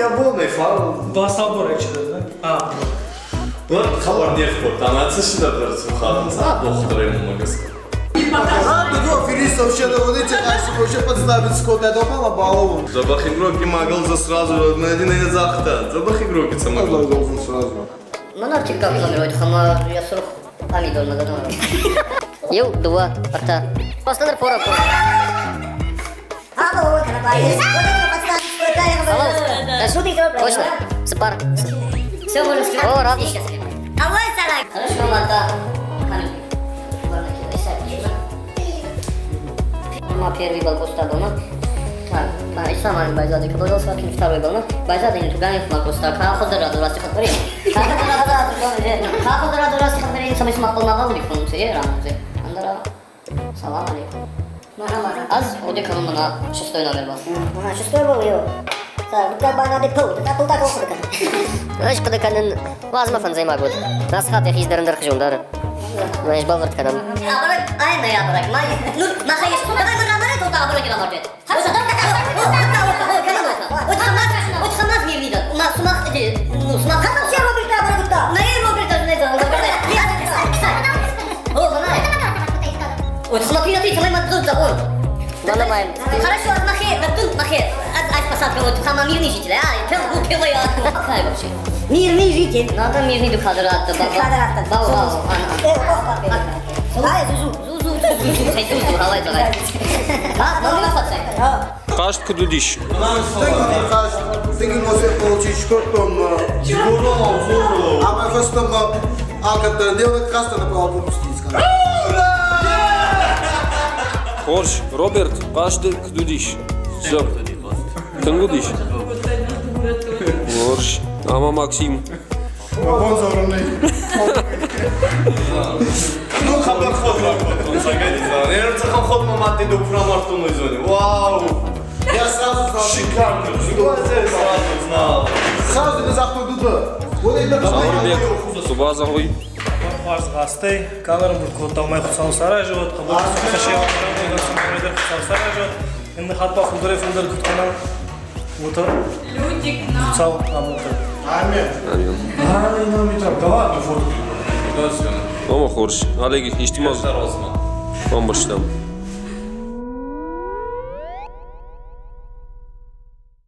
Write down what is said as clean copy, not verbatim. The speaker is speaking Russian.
меня полный файл. Басабур ечеді. Вот хабар не вход, там отсюда дырцы входят. Доктор ему могу сказать. Филис вообще доводите, вообще подставить скот, это попало балловым. Запах игроки могл сразу на один захта. Запах игроки самого. Должен сразу. Mana TikTok номер, хама я срок помидор на готовом. Ел, два, арта. Поставь фора. Точно, сепар. Все можно сказать. О, рад. Хорошо, Марта. Первый был поставлен, но так, сама байзады, когда сварки второй был, но байзады не тугани в просто хазарад раз хатварин. Хазарад раз хатварин самый смак был на валу функции, рамзе. Андара. Салам алейкум. Аз оде канун на шестой номер был. Шестой был его. Так, как бы надо пол, так пол так охотка. Знаешь, когда канун возьма фанзай могут. Нас хат их издерндер хжундар. Знаешь, балвард канун. Абарак, ай на ябарак, май. Ну, махаеш, давай мы набрали тут абарак на маркет. Вот хамаз не видно. У нас смах, ну, смах. Как все робит абарак тут? На и робит даже не знаю. О, знаю. Вот смотри, ты самый мадут забор. Нормально. Хорошо, махер, тут махер. Ай посадка, вот сама мирный житель, а? Пел я. Какая вообще? Мирный житель. Надо мирный духадрат. Квадрат. Бау. Ай, Зузу. Зузу, давай. Кажет кудудиш. Ты не можешь получить шкуртом. А мы просто алкоголь делать каста на правом пустить. Хорш, Роберт, кажет кудудиш. Все. Кангудиш. Хорш. Ама Максим. Он завранный. Ну, хабар ход работал, загорелся. Я рцахам ход маматы до промартунной зоне. Вау! Я сразу знал. Шикарно. Сразу знал. Сразу не заходу. Вот это Саурбек, Субазовый. Арз гасты, камера будет там моих саусара живет, хабар сушашева, саусара живет. Инны хатба худре фундер кутканал. Вот Людик на. сау работает. Амин. Ай, ну ми там, да ладно, фотку. Да, все. Ома Хорш. Олег, иштимаз. Осторожно. Он больше там.